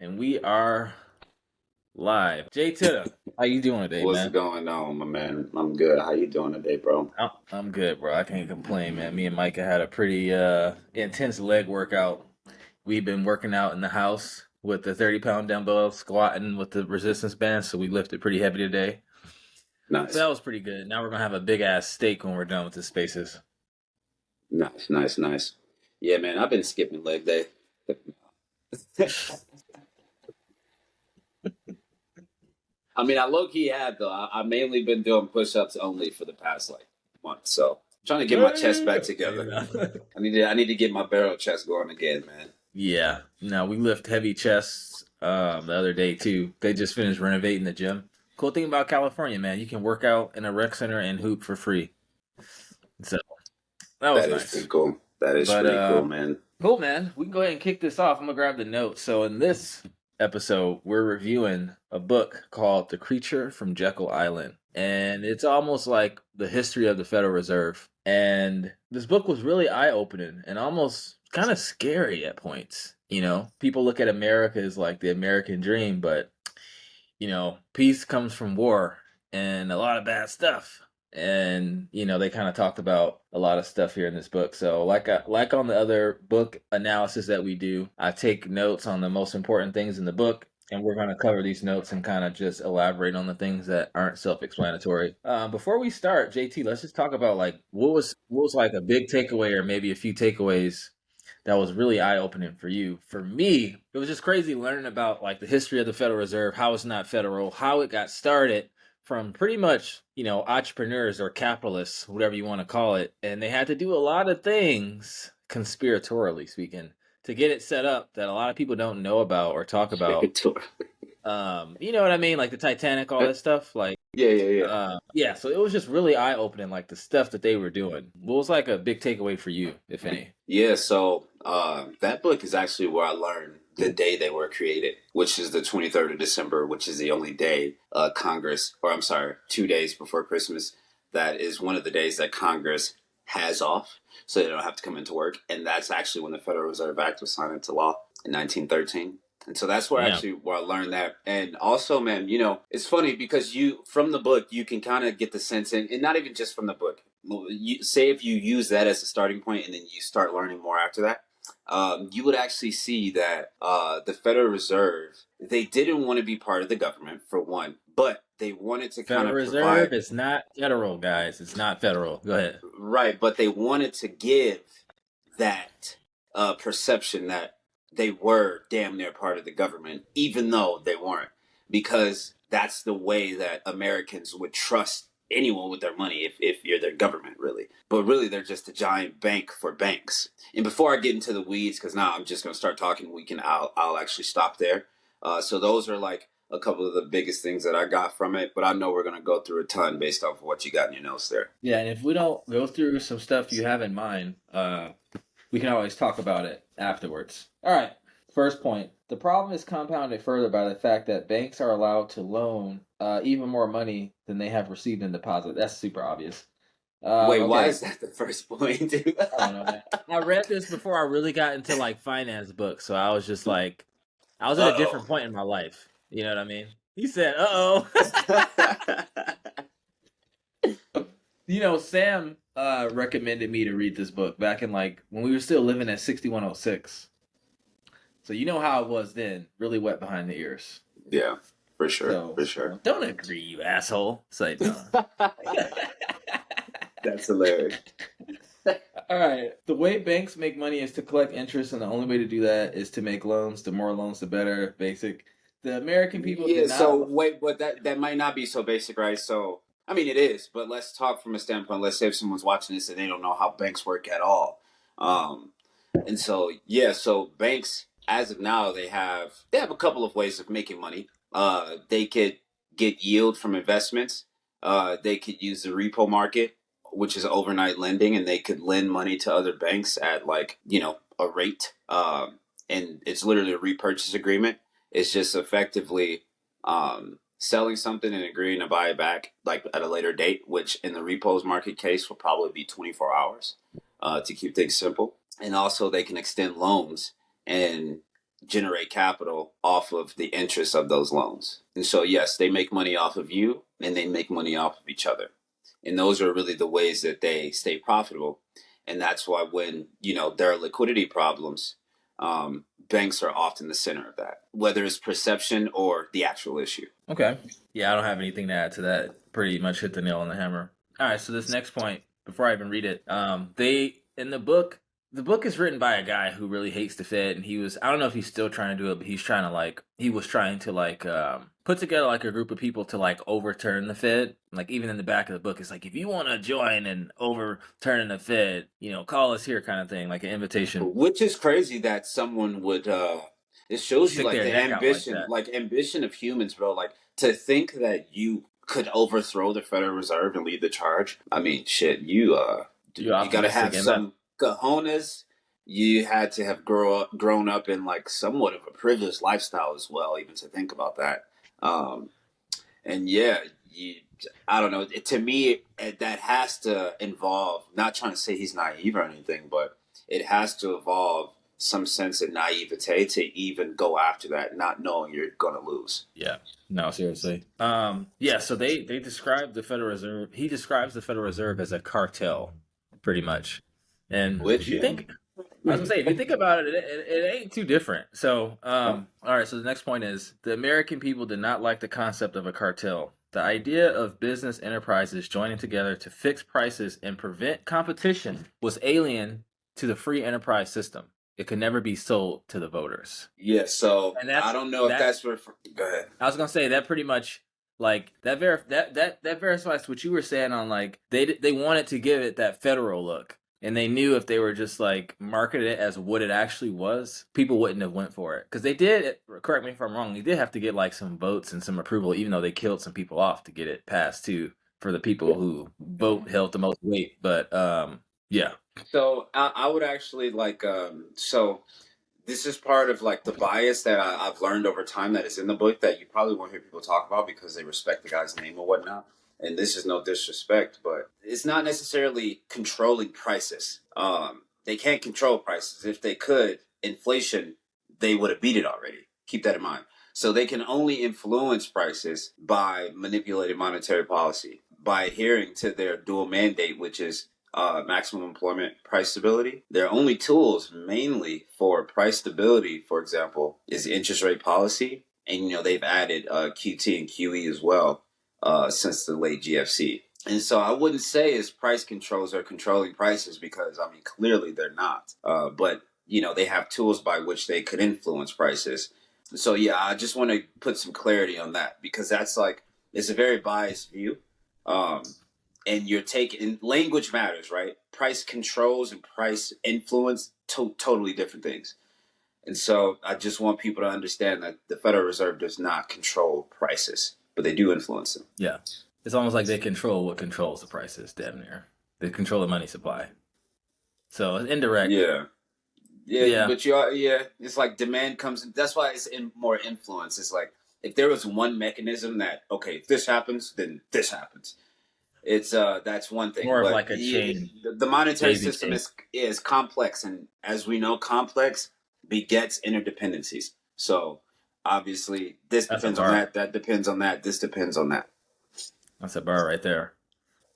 And we are live. Jay Titta, how you doing today, What's man? going on, my man? I'm good. How you doing today, bro? I'm good, bro. I can't complain, man. Me and Micah had a pretty intense leg workout. We've been working out in the house with the 30-pound dumbbell, squatting with the resistance band, so we lifted pretty heavy today. So Nice, that was pretty good. Now we're gonna have a big ass steak when we're done with the spaces. nice. Yeah, man, I've been skipping leg day. I mean, I low key have though. I mainly been doing push ups only for the past like month, so trying to get my chest back You together. know? I need to get my barrel chest going again, man. Yeah. No, we lift heavy chests the other day too. They just finished renovating the gym. Cool thing about California, man, you can work out in a rec center and hoop for free. So that was That is pretty nice. cool. That is But pretty cool, man. cool, man. We can go ahead and kick this off. I'm gonna grab the notes. So in this episode, we're reviewing a book called The Creature from Jekyll Island. And it's almost like the history of the Federal Reserve. And this book was really eye-opening and almost kind of scary at points. You know, people look at America as like the American dream, but peace comes from war and a lot of bad stuff. And they kind of talked about a lot of stuff here in this book. So, like on the other book analysis that we do, I take notes on the most important things in the book, and we're going to cover these notes and kind of just elaborate on the things that aren't self-explanatory. Before we start, JT, let's just talk about like what was like a big takeaway or maybe a few takeaways that was really eye-opening for you. For me, it was just crazy learning about like the history of the Federal Reserve, how it's not federal, how it got started from pretty much, entrepreneurs or capitalists, whatever you want to call it. And they had to do a lot of things, conspiratorially speaking, to get it set up that a lot of people don't know about or talk about. You know what I mean? Like the Titanic, all that stuff. Like, Yeah. yeah, so it was just really eye opening, like the stuff that they were doing. What was like a big takeaway for you, if any? Yeah, so that book is actually where I learned the day they were created, which is the 23rd of December, which is the only day Congress, or I'm sorry, 2 days before Christmas, that is one of the days that Congress has off, so they don't have to come into work. And that's actually when the Federal Reserve Act was signed into law in 1913. And so that's Yeah. where I learned that. And also, man, it's funny because from the book, you can kind of get the sense, and not even just from the book. Say if you use that as a starting point and then you start learning more after that, you would actually see that the Federal Reserve, they didn't want to be part of the government, for one, but they wanted to kind Federal of Reserve provide, is not federal, guys. It's not federal. Go ahead. right, but they wanted to give that perception that they were damn near part of the government, even though they weren't, because that's the way that Americans would trust anyone with their money if you're their government, really. But really, they're just a giant bank for banks. And before I get into the weeds, because now I'm just going to start talking, I'll actually stop there. So those are like a couple of the biggest things that I got from it, but I know we're going to go through a ton based off of what you got in your notes there. Yeah, and if we don't go through some stuff you have in mind, we can always talk about it afterwards. All right. First point. The problem is compounded further by the fact that banks are allowed to loan even more money than they have received in deposit. That's super obvious. Wait, why Okay. is that the first point, dude? I don't know, man. I read this before I really got into like finance books, so I was just like, I was at a different point in my life. You know what I mean? He said, "Uh oh." Sam recommended me to read this book back in like when we were still living at 6106. So you know how it was then, really wet behind the ears. Yeah, for sure, So for sure. don't agree, you asshole. Say no. That's hilarious. All right. The way banks make money is to collect interest, and the only way to do that is to make loans. The more loans, the better. Basic. The American people Yeah, did so not. wait, but that might not be so basic, right? So I mean it is, but let's talk from a standpoint. Let's say if someone's watching this and they don't know how banks work at all. Um and so yeah, so banks as of now they have a couple of ways of making money. They could get yield from investments. They could use the repo market, which is overnight lending, and they could lend money to other banks at like, a rate. And it's literally a repurchase agreement. It's just effectively selling something and agreeing to buy it back like at a later date, which in the repos market case will probably be 24 hours to keep things simple. And also they can extend loans and generate capital off of the interest of those loans. And so, yes, they make money off of you and they make money off of each other. And those are really the ways that they stay profitable. And that's why when, there are liquidity problems, banks are often the center of that, whether it's perception or the actual issue. Okay. Yeah, I don't have anything to add to that. Pretty much hit the nail on the hammer. All right, so this next point, before I even read it, they in the book is written by a guy who really hates the Fed, and I don't know if he's still trying to do it, but he was trying to put together like a group of people to like overturn the Fed. Like even in the back of the book, it's like, if you want to join and overturn the Fed, call us here, kind of thing, like an invitation. Which is crazy that someone would. It shows you Stick like their the neck out like ambition, that. like ambition of humans, bro. Like to think that you could overthrow the Federal Reserve and lead the charge. I mean, shit, you You you got to optimistic have enough? some cojones. You had to have grown up in like somewhat of a privileged lifestyle as well, even to think about that. Um, and yeah, I don't know. To me, that has to involve. Not trying to say he's naive or anything, but it has to involve some sense of naivete to even go after that, not knowing you're going to lose. Yeah. No, seriously. Yeah, so they describe the Federal Reserve. He describes the Federal Reserve as a cartel, pretty much. And if Which, you yeah. think, I was gonna say, if you think about it, it ain't too different. So, all right. So the next point is the American people did not like the concept of a cartel. The idea of business enterprises joining together to fix prices and prevent competition was alien to the free enterprise system. It could never be sold to the voters. Yeah, so And I don't know if that that's go ahead. I was gonna say that pretty much like that verifies what you were saying on like they wanted to give it that federal look, and they knew if they were just like marketed it as what it actually was, people wouldn't have went for it because they did. Correct me if I'm wrong. They did have to get like some votes and some approval, even though they killed some people off to get it passed too for the people who vote held the most weight. But yeah, So I would actually like so this is part of like the bias that I've learned over time that is in the book that you probably won't hear people talk about because they respect the guy's name or whatnot. And this is no disrespect, but it's not necessarily controlling prices. They can't control prices. If they could, inflation, they would have beat it already. Keep that in mind. So they can only influence prices by manipulating monetary policy, by adhering to their dual mandate, which is maximum employment price stability. Their only tools mainly for price stability, for example, is interest rate policy. And, they've added QT and QE as well since the late GFC. And so I wouldn't say as price controls are controlling prices because, I mean, clearly they're not. But, they have tools by which they could influence prices. So, yeah, I just want to put some clarity on that because that's like, it's a very biased view. And you're taking language matters, right? Price controls and price influence, totally different things. And so I just want people to understand that the Federal Reserve does not control prices, but they do influence them. yeah, it's almost like they control what controls the prices. Damn near, they control the money supply. So it's indirect. Yeah. Yeah, Yeah, but it's like demand comes in. That's why it's in more influence. It's like if there was one mechanism that, okay, if this happens, then this happens. It's that's one thing, more of but like a chain, the monetary daisy system chain. is complex, and as we know, complex begets interdependencies. So obviously, this That's a depends on bar. that. That depends on that. This depends on that. That's a bar right there.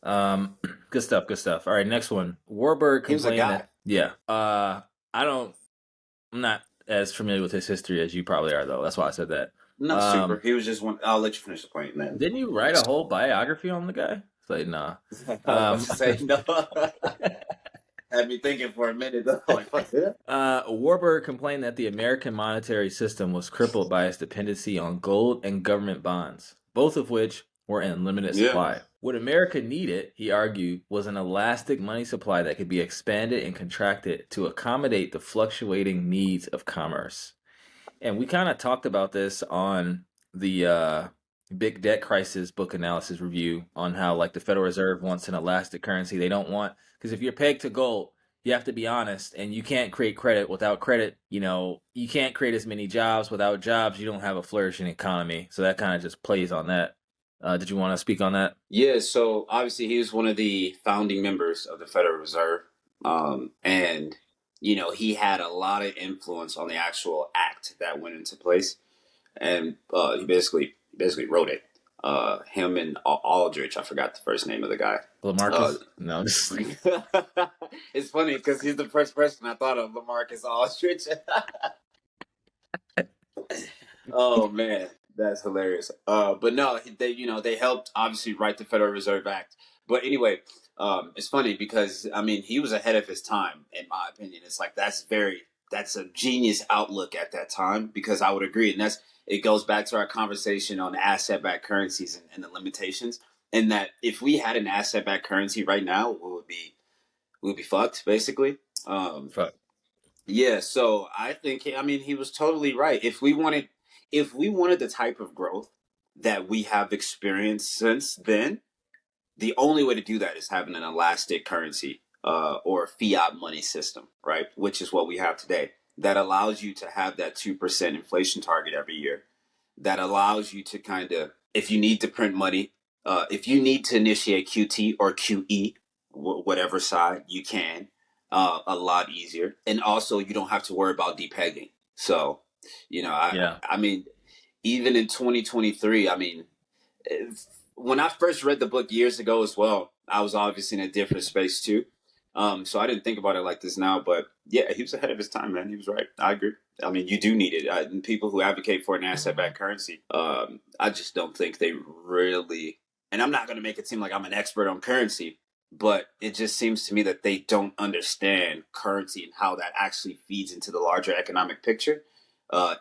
Um, good stuff. Good stuff. All right, next one. Warburg He was a complained guy, that yeah. I don't. I'm not as familiar with his history as you probably are, though. That's why I said that. not super. He was just one. I'll let you finish the point, man. Didn't you write a whole biography on the guy? It's like nah. I was about Um, to say no. Had me thinking for a minute. Though. Like, what? Warburg complained that the American monetary system was crippled by its dependency on gold and government bonds, both of which were in limited Yeah. supply. What America needed, he argued, was an elastic money supply that could be expanded and contracted to accommodate the fluctuating needs of commerce. And we kind of talked about this on the Big Debt Crisis book analysis review on how like the Federal Reserve wants an elastic currency. They don't want because if you're pegged to gold, you have to be honest, and you can't create credit without credit. You can't create as many jobs without jobs. You don't have a flourishing economy. So that kind of just plays on that. Did you want to speak on that? Yeah, so obviously he was one of the founding members of the Federal Reserve. And he had a lot of influence on the actual act that went into place, and he basically wrote it. Him and Aldrich, I forgot the first name of the guy. Lamarcus? No. It's funny because he's the first person I thought of, Lamarcus Aldrich. Oh man, that's hilarious. But no, they helped obviously write the Federal Reserve Act. But anyway, it's funny because I mean he was ahead of his time in my opinion. It's like that's a genius outlook at that time because I would agree, and it goes back to our conversation on asset-backed currencies and the limitations. And that if we had an asset-backed currency right now, we would be fucked basically. Fuck. Yeah, so I mean he was totally right. If we wanted the type of growth that we have experienced since then, the only way to do that is having an elastic currency or fiat money system, right? Which is what we have today. That allows you to have that 2% inflation target every year. That allows you to kind of, if you need to print money, if you need to initiate QT or QE, whatever side you can, a lot easier. And also, you don't have to worry about depegging. So, Yeah. I mean, even in 2023, I mean, when I first read the book years ago as well, I was obviously in a different space too. So I didn't think about it like this now, but yeah, he was ahead of his time, man. He was right. I agree. I mean, you do need it. People who advocate for an asset-backed currency, I just don't think they really. And I'm not going to make it seem like I'm an expert on currency, but it just seems to me that they don't understand currency and how that actually feeds into the larger economic picture.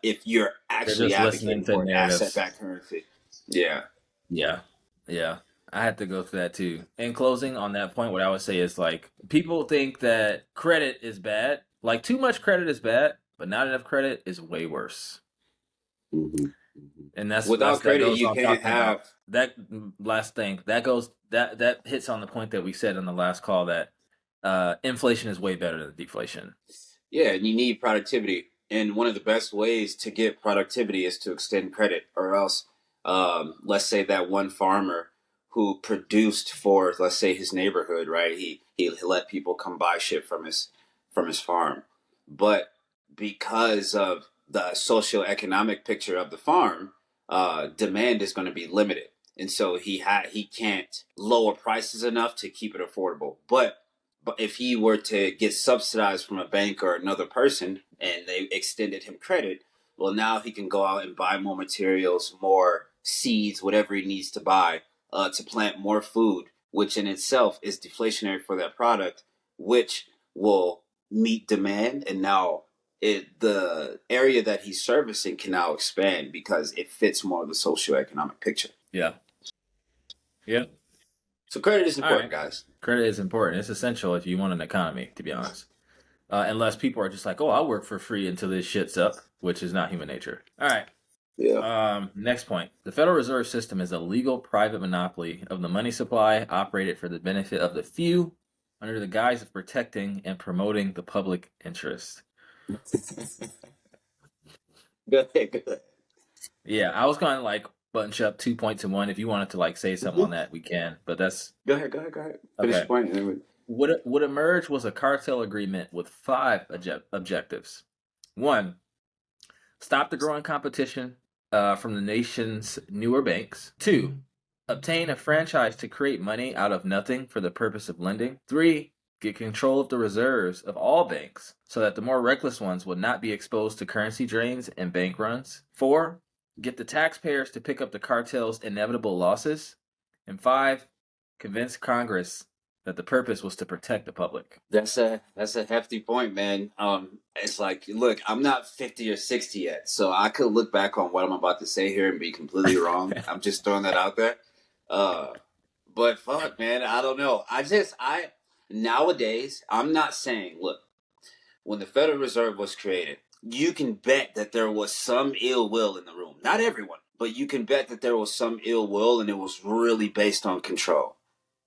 If you're They're actually just listening advocating to for an narratives. asset-backed currency, yeah. Yeah. Yeah. I had to go through that too. In closing on that point, what I would say is like people think that credit is bad. Like too much credit is bad, but not enough credit is way worse. Mm-hmm. Mm-hmm. And that's Without that credit, goes you on can't talking about have. that last thing. That hits on the point that we said on the last call that inflation is way better than deflation. Yeah, and you need productivity. And one of the best ways to get productivity is to extend credit, or else, let's say that one farmer who produced for, let's say, his neighborhood, right? He let people come buy shit from his farm, but because of the socioeconomic picture of the farm, demand is going to be limited, and so he can't lower prices enough to keep it affordable. But if he were to get subsidized from a bank or another person and they extended him credit, well, now he can go out and buy more materials, more seeds, whatever he needs to buy to plant more food, which in itself is deflationary for that product, which will meet demand. And now the area that he's servicing can now expand because it fits more of the socioeconomic picture. Yeah. Yeah. So credit is All important, right. guys. Credit is important. It's essential if you want an economy, to be honest. Unless people are just like, oh, I'll work for free until this shit's up, which is not human nature. All right. Yeah. Next point. The Federal Reserve System is a legal private monopoly of the money supply operated for the benefit of the few under the guise of protecting and promoting the public interest. Good, good. Yeah, I was going to like bunch up 2 points in one. If you wanted to like say something on Mm-hmm. that, we can. But that's Go ahead. Finish your okay. point. And then What emerged was a cartel agreement with five objectives. One, stop the growing competition from the nation's newer banks. Two, obtain a franchise to create money out of nothing for the purpose of lending. Three, get control of the reserves of all banks so that the more reckless ones would not be exposed to currency drains and bank runs. Four, get the taxpayers to pick up the cartel's inevitable losses. And five, convince Congress that the purpose was to protect the public. that's a hefty point, man. It's like, look, I'm not 50 or 60 yet, so I could look back on what I'm about to say here and be completely wrong. I'm just throwing that out there. Uh, but fuck, man, I don't know. I nowadays, I'm not saying, look, when the Federal Reserve was created, you can bet that there was some ill will in the room. Not everyone, but you can bet that there was some ill will, and it was really based on control.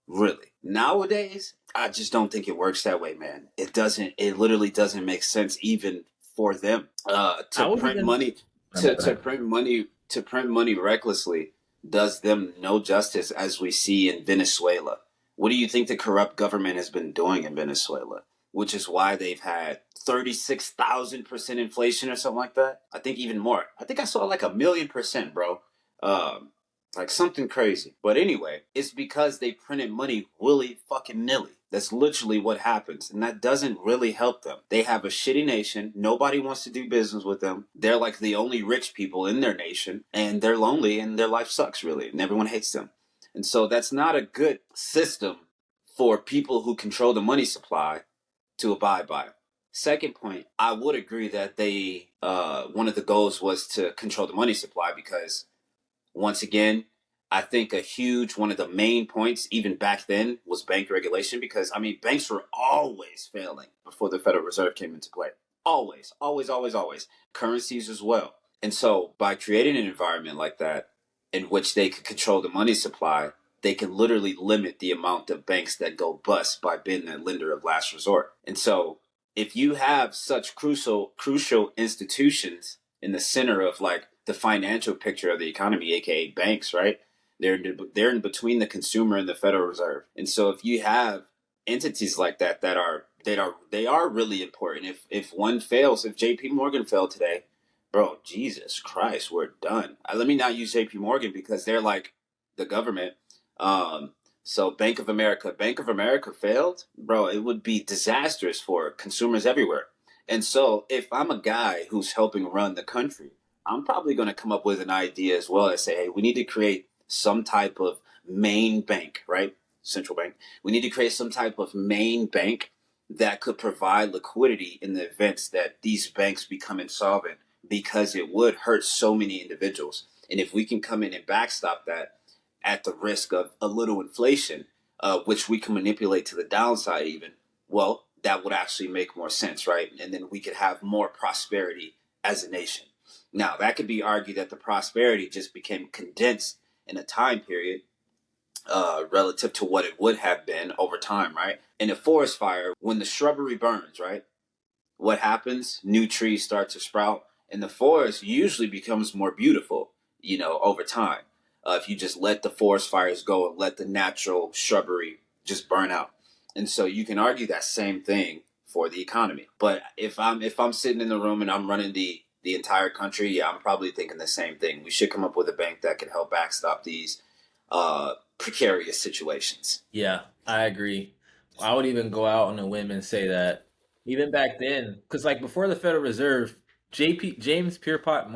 Really. Nowadays, I just don't think it works that way, man. It doesn't. It literally doesn't make sense even for them I to was print even. money Oh, my to bad. print money to print money recklessly does them no justice, as we see in Venezuela. What do you think the corrupt government has been doing in Venezuela? which is why they've had 36,000% inflation or something like that. I think even more. I think I saw like 1,000,000%, bro. Um, like something crazy. But anyway, it's because they printed money willy fucking nilly. That's literally what happens. And that doesn't really help them. They have a shitty nation. Nobody wants to do business with them. They're like the only rich people in their nation. And they're lonely and their life sucks, really. And everyone hates them. And so that's not a good system for people who control the money supply to abide by. Second point, I would agree that they one of the goals was to control the money supply because once again, I think a huge one of the main points even back then was bank regulation because I mean banks were always failing before the Federal Reserve came into play. Always, always, always, always. Currencies as well. And so by creating an environment like that in which they could control the money supply, they can literally limit the amount of banks that go bust by being that lender of last resort. And so if you have such crucial institutions in the center of like the financial picture of the economy, aka banks, right? They're in between the consumer and the Federal Reserve. And so if you have entities like that they are really important. If one fails, if JP Morgan failed today, bro, Jesus Christ, we're done. Let me not use JP Morgan because they're like the government. So Bank of America failed, bro, it would be disastrous for consumers everywhere. And so if I'm a guy who's helping run the country, I'm probably going to come up with an idea as well as say, hey, we need to create some type of main bank, right? Central bank. We need to create some type of main bank that could provide liquidity in the events that these banks become insolvent because it would hurt so many individuals. And if we can come in and backstop that at the risk of a little inflation, which we can manipulate to the downside even, well, that would actually make more sense, right? And then we could have more prosperity as a nation. Now, that could be argued that the prosperity just became condensed in a time period relative to what it would have been over time, right? In a forest fire, when the shrubbery burns, right? What happens? New trees start to sprout, and the forest usually becomes more beautiful, over time. If you just let the forest fires go and let the natural shrubbery just burn out. And so you can argue that same thing for the economy. But if I'm sitting in the room and I'm running the entire country, yeah, I'm probably thinking the same thing. We should come up with a bank that can help backstop these precarious situations. Yeah, I agree. I would even go out on a whim and say that even back then, because like before the Federal Reserve, James Pierpont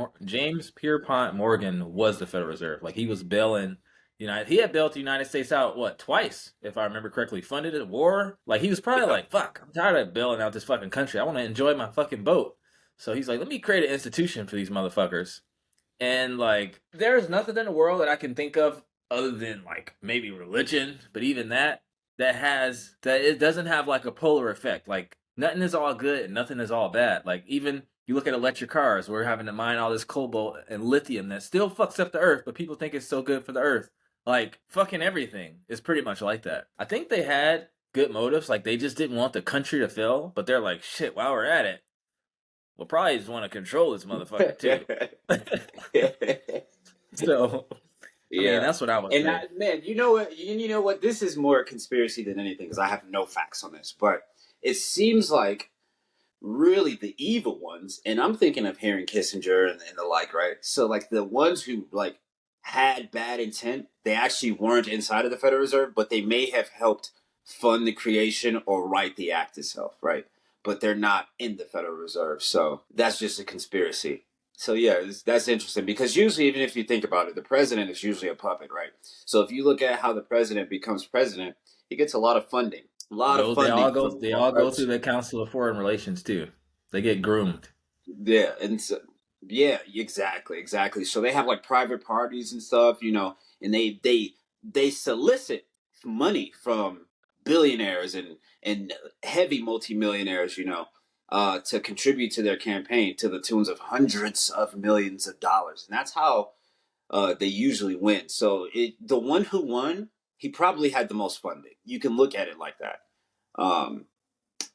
Morgan was the Federal Reserve. Like he was bailing he had bailed the United States out what twice, if I remember correctly, funded a war. Like he was probably Yeah. like, "Fuck, I'm tired of bailing out this fucking country. I want to enjoy my fucking boat." So he's like, "Let me create an institution for these motherfuckers." And like, there's nothing in the world that I can think of other than like maybe religion, but even that it doesn't have like a polar effect. Like nothing is all good and nothing is all bad. Like even you look at electric cars, we're having to mine all this cobalt and lithium that still fucks up the earth, but people think it's so good for the earth. Like fucking everything is pretty much like that. I think they had good motives, like they just didn't want the country to fail, but they're like, shit, while we're at it, we'll probably just want to control this motherfucker too. So, I mean, Yeah. that's what I would And say. man, you know what? This is more a conspiracy than anything because I have no facts on this, but it seems like really the evil ones, and I'm thinking of Henry Kissinger and the like, right? So like the ones who like had bad intent, they actually weren't inside of the Federal Reserve, but they may have helped fund the creation or write the act itself, right? But they're not in the Federal Reserve, so that's just a conspiracy. So yeah, that's interesting because usually, even if you think about it, the president is usually a puppet, right? So if you look at how the president becomes president, he gets a lot of funding, a lot of funding from They from all go private. through the Council of Foreign Relations too. They get groomed. Yeah, and so, yeah, exactly, exactly. So they have like private parties and stuff, and they solicit money from billionaires and heavy multimillionaires, to contribute to their campaign to the tunes of hundreds of millions of dollars, and that's how they usually win. So the one who won, he probably had the most funding. You can look at it like that. Um,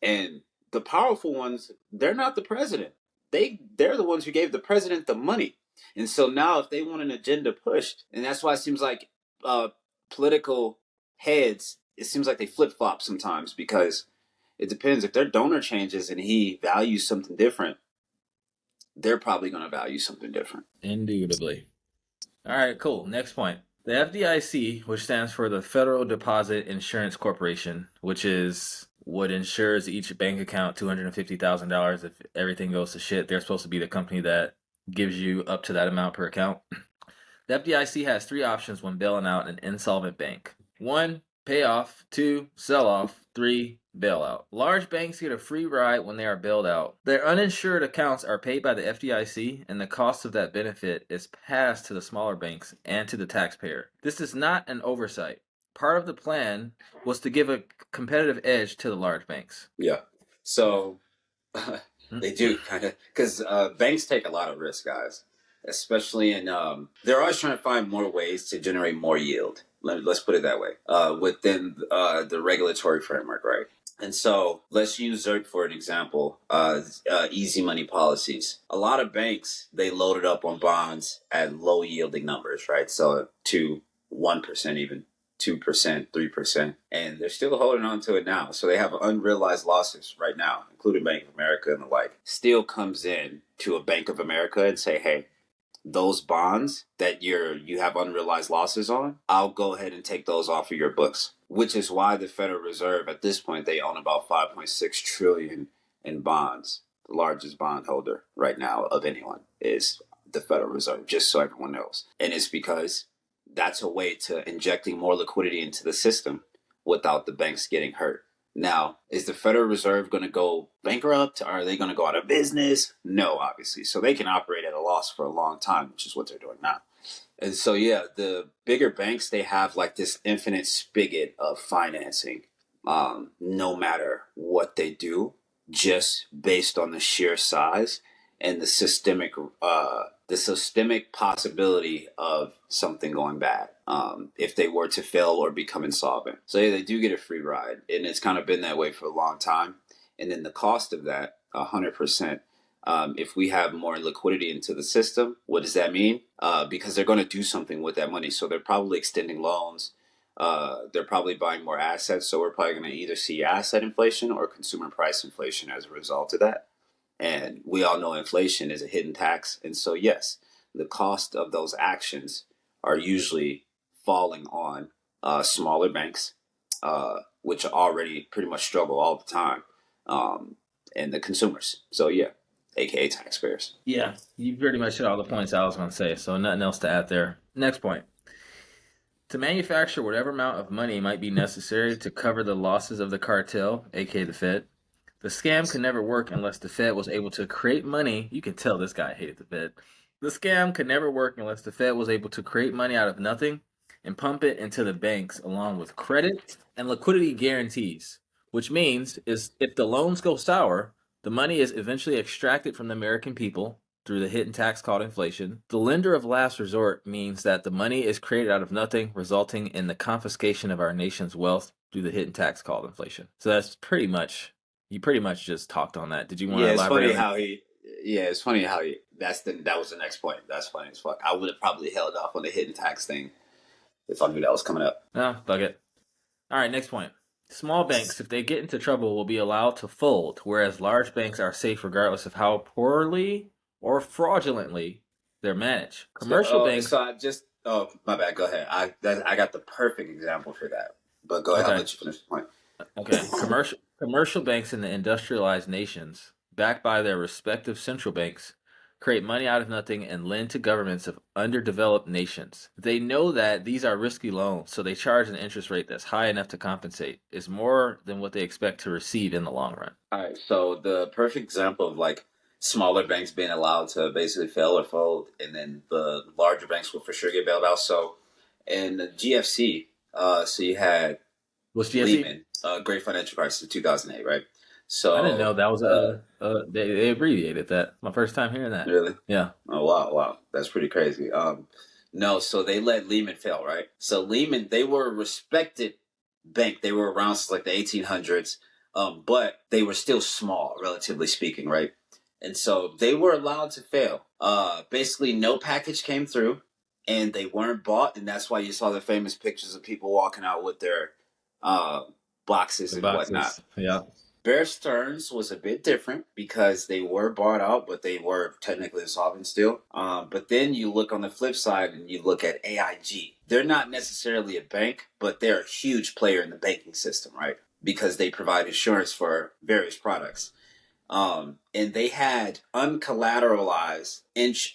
and the powerful ones, they're not the president. They're the ones who gave the president the money. And so now if they want an agenda pushed, and that's why it seems like political heads, it seems like they flip flop sometimes because it depends. If their donor changes and he values something different, they're probably going to value something different. Indubitably. All right, cool. Next point. The FDIC, which stands for the Federal Deposit Insurance Corporation, which is what insures each bank account $250,000 if everything goes to shit. They're supposed to be the company that gives you up to that amount per account. The FDIC has three options when bailing out an insolvent bank. 1, pay off. 2, sell off. 3, bail out. Large banks get a free ride when they are bailed out. Their uninsured accounts are paid by the FDIC, and the cost of that benefit is passed to the smaller banks and to the taxpayer. This is not an oversight. Part of the plan was to give a competitive edge to the large banks. Yeah. So they do kind of, because banks take a lot of risk, guys, especially in, they're always trying to find more ways to generate more yield. Let's put it that way, within the regulatory framework, right? And so let's use Zerk for an example, easy money policies. A lot of banks, they loaded up on bonds at low yielding numbers, right? So to 1% even. 2%, 3%, and they're still holding on to it now. So they have unrealized losses right now, including Bank of America and the like. Still comes in to a Bank of America and say, hey, those bonds that you have unrealized losses on, I'll go ahead and take those off of your books. Which is why the Federal Reserve, at this point, they own about 5.6 trillion in bonds. The largest bondholder right now of anyone is the Federal Reserve, just so everyone knows. And it's because that's a way to injecting more liquidity into the system without the banks getting hurt. Now, is the Federal Reserve going to go bankrupt? Are they going to go out of business? No, obviously. So they can operate at a loss for a long time, which is what they're doing now. And so, yeah, the bigger banks, they have like this infinite spigot of financing, no matter what they do, just based on the sheer size and the systemic possibility of something going bad if they were to fail or become insolvent. So yeah, they do get a free ride, and it's kind of been that way for a long time. And then the cost of that, 100%. If we have more liquidity into the system, what does that mean? Because they're going to do something with that money. So they're probably extending loans. They're probably buying more assets. So we're probably going to either see asset inflation or consumer price inflation as a result of that. And we all know inflation is a hidden tax. And so, yes, the cost of those actions are usually falling on smaller banks, which already pretty much struggle all the time, and the consumers. So, yeah, aka taxpayers. Yeah, you pretty much hit all the points I was going to say, so nothing else to add there. Next point. To manufacture whatever amount of money might be necessary to cover the losses of the cartel, aka the Fed, the scam could never work unless the Fed was able to create money. You can tell this guy hated the Fed. The scam could never work unless the Fed was able to create money out of nothing and pump it into the banks along with credit and liquidity guarantees, which means is if the loans go sour, the money is eventually extracted from the American people through the hidden tax called inflation. The lender of last resort means that the money is created out of nothing, resulting in the confiscation of our nation's wealth through the hidden tax called inflation. So that's pretty much, you pretty much just talked on that. Did you want to elaborate? It's funny how he, that was the next point. That's funny as fuck. I would have probably held off on the hidden tax thing if I knew that was coming up. No, fuck it. All right, next point. Small banks, if they get into trouble, will be allowed to fold, whereas large banks are safe regardless of how poorly or fraudulently they're managed. Commercial banks. Oh, my bad. Go ahead. I got the perfect example for that. But go ahead. Okay. I'll let you finish the point. Okay. Commercial banks in the industrialized nations, backed by their respective central banks, create money out of nothing and lend to governments of underdeveloped nations. They know that these are risky loans, so they charge an interest rate that's high enough to compensate. It's more than what they expect to receive in the long run. All right. So the perfect example of like smaller banks being allowed to basically fail or fold, and then the larger banks will for sure get bailed out. So in the GFC, so you had What's GFC? Lehman, Great Financial Crisis of 2008, right? So I didn't know that was they abbreviated that. My first time hearing that. Really? Yeah. Oh wow, that's pretty crazy. No, so they let Lehman fail, right? So Lehman, they were a respected bank. They were around since like the 1800s, but they were still small, relatively speaking, right? And so they were allowed to fail. Basically, no package came through, and they weren't bought, and that's why you saw the famous pictures of people walking out with their boxes and whatnot. Yeah. Bear Stearns was a bit different because they were bought out, but they were technically insolvent still. But then you look on the flip side and you look at AIG. They're not necessarily a bank, but they're a huge player in the banking system, right? Because they provide insurance for various products. And they had uncollateralized,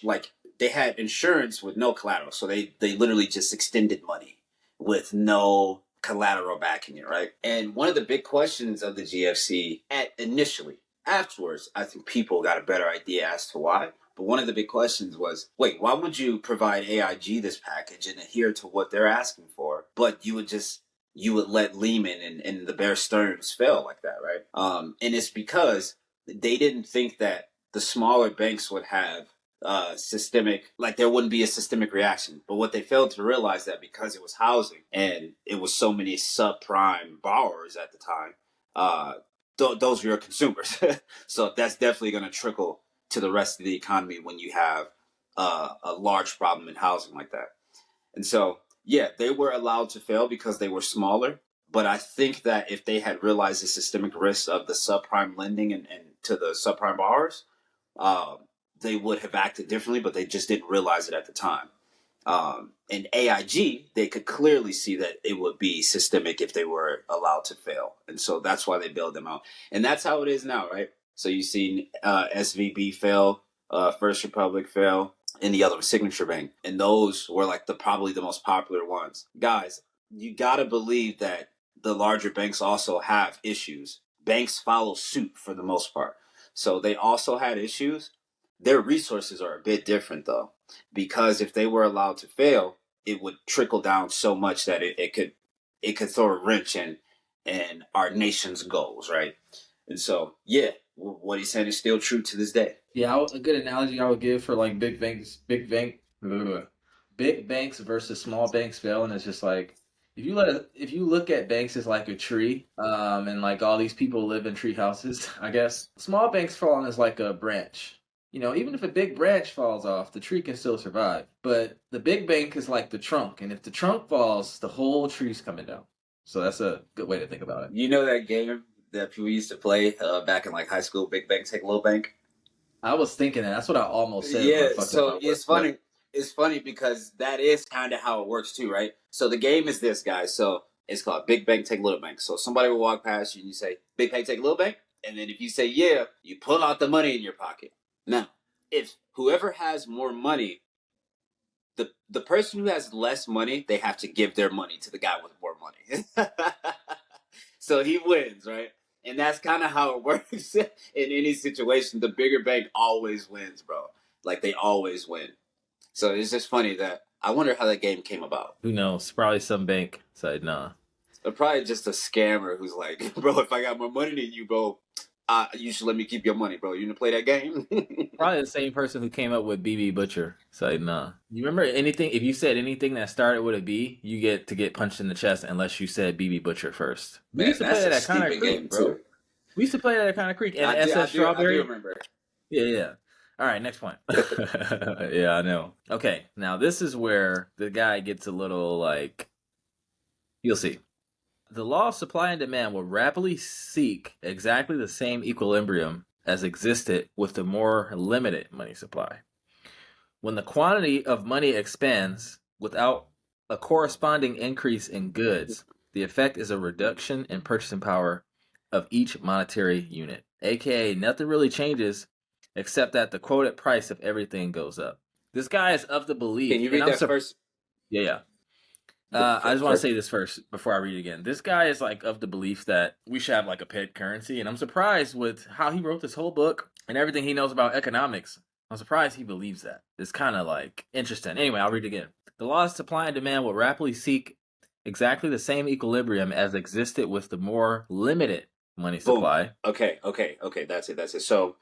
like they had insurance with no collateral. So they literally just extended money with no collateral backing it, right? And one of the big questions of the GFC at initially, afterwards, I think people got a better idea as to why. But one of the big questions was, wait, why would you provide AIG this package and adhere to what they're asking for, but you would let Lehman and the Bear Stearns fail like that, right? And it's because they didn't think that the smaller banks would have systemic, like there wouldn't be a systemic reaction. But what they failed to realize that because it was housing and it was so many subprime borrowers at the time, those were your consumers. So that's definitely going to trickle to the rest of the economy when you have a large problem in housing like that. And so, yeah, they were allowed to fail because they were smaller. But I think that if they had realized the systemic risks of the subprime lending and to the subprime borrowers, um, they would have acted differently, but they just didn't realize it at the time. In AIG, they could clearly see that it would be systemic if they were allowed to fail. And so that's why they bailed them out. And that's how it is now, right? So you've seen SVB fail, First Republic fail, and the other was Signature Bank. And those were like probably the most popular ones. Guys, you got to believe that the larger banks also have issues. Banks follow suit for the most part. So they also had issues. Their resources are a bit different though, because if they were allowed to fail, it would trickle down so much that it could throw a wrench in our nation's goals, right? And so, yeah, what he's saying is still true to this day. Yeah, a good analogy I would give for like big banks versus small banks failing is just like if you look at banks as like a tree, and like all these people live in tree houses, I guess small banks falling as like a branch. You know, even if a big branch falls off, the tree can still survive. But the big bank is like the trunk, and if the trunk falls, the whole tree's coming down. So that's a good way to think about it. You know that game that people used to play back in like high school, Big Bank Take a Little Bank? I was thinking that. That's what I almost said when I Yeah, fucked up my so word. it's funny. It's funny because that is kind of how it works too, right? So the game is this, guys. So it's called Big Bank Take Little Bank. So somebody will walk past you and you say, Big Bank Take Little Bank? And then if you say yeah, you pull out the money in your pocket. Now, if whoever has more money, the person who has less money, they have to give their money to the guy with more money. So he wins, right? And that's kind of how it works in any situation. The bigger bank always wins, bro. Like they always win. So it's just funny that I wonder how that game came about. Who knows? Probably some bank said nah. Or probably just a scammer who's like, bro, if I got more money than you, bro, you should let me keep your money, bro. You gonna play that game? Probably the same person who came up with BB Butcher said nah. You remember anything? If you said anything that started with a B, you get to get punched in the chest unless you said BB Butcher first. We Man, used to play that's that a at Connor stupid Creek, game bro. too. We used to play that at Connor Creek and I SS Strawberry. do remember. Yeah. All right, next point. Yeah, I know. Okay, now this is where the guy gets a little like, you'll see. The law of supply and demand will rapidly seek exactly the same equilibrium as existed with the more limited money supply. When the quantity of money expands without a corresponding increase in goods, the effect is a reduction in purchasing power of each monetary unit. AKA, nothing really changes except that the quoted price of everything goes up. This guy is of the belief. Can you read that first? Yeah. I just want to say this first before I read it again. This guy is like of the belief that we should have like a peg currency, and I'm surprised with how he wrote this whole book and everything he knows about economics. I'm surprised he believes that. It's kind of like interesting. Anyway, I'll read it again. The law of supply and demand will rapidly seek exactly the same equilibrium as existed with the more limited money supply. Boom. Okay. That's it. So,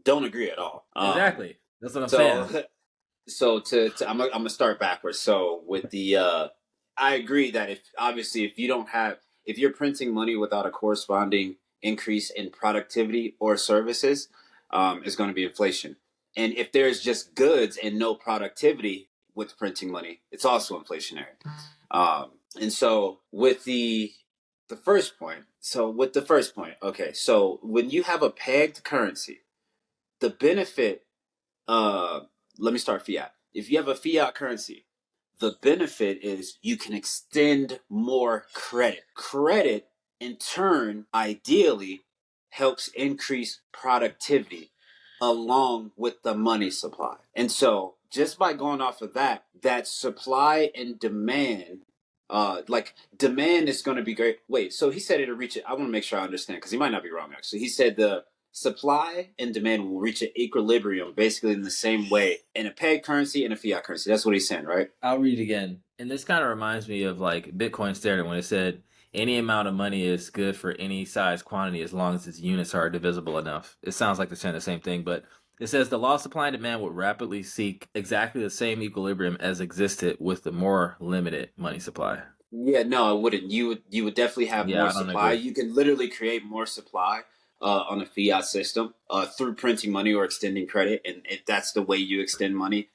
don't agree at all. Exactly. That's what I'm saying. So I'm gonna start backwards. So with the I agree that if you're printing money without a corresponding increase in productivity or services, it's going to be inflation. And if there's just goods and no productivity with printing money, it's also inflationary. And so with the the first point. So with the first point, okay. So when you have a pegged currency, the benefit. Uh, Let me start fiat. If you have a fiat currency, the benefit is you can extend more credit. Credit, in turn, ideally helps increase productivity along with the money supply. And so, just by going off of that, that supply and demand, like demand is going to be great. Wait, so he said it'll reach it. I want to make sure I understand because he might not be wrong, actually. He said the supply and demand will reach an equilibrium basically in the same way in a pegged currency and a fiat currency. That's what he's saying, right? I'll read it again. And this kind of reminds me of like Bitcoin standard when it said any amount of money is good for any size quantity as long as its units are divisible enough. It sounds like they're saying the same thing, but it says the law of supply and demand would rapidly seek exactly the same equilibrium as existed with the more limited money supply. Yeah, no, I wouldn't. You would definitely have Yeah, more I don't supply. agree. You can literally create more supply on a fiat system through printing money or extending credit. And if that's the way you extend money,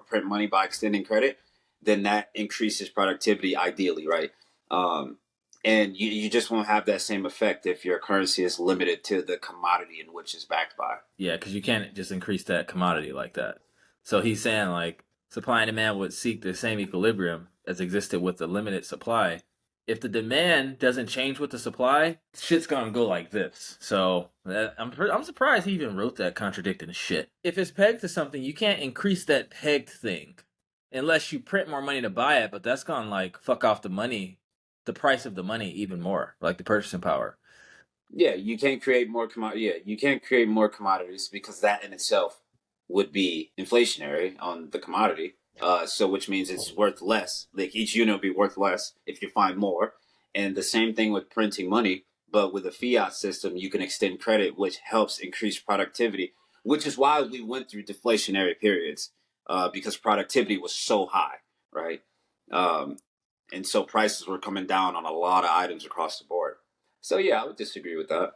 print money by extending credit, then that increases productivity ideally, right? Um, and you just won't have that same effect if your currency is limited to the commodity in which it's backed by. Yeah, because you can't just increase that commodity like that. So he's saying like supply and demand would seek the same equilibrium as existed with the limited supply. If the demand doesn't change with the supply, shit's gonna go like this. So I'm surprised he even wrote that contradicting shit. If it's pegged to something, you can't increase that pegged thing unless you print more money to buy it. But that's gonna like fuck off the money, the price of the money even more, like the purchasing power. Yeah, you can't create more Yeah, you can't create more commodities because that in itself would be inflationary on the commodity. So which means it's worth less. Like each unit will be worth less if you find more. And the same thing with printing money, but with a fiat system, you can extend credit, which helps increase productivity. Which is why we went through deflationary periods because productivity was so high, right? Um, and so prices were coming down on a lot of items across the board. So yeah, I would disagree with that.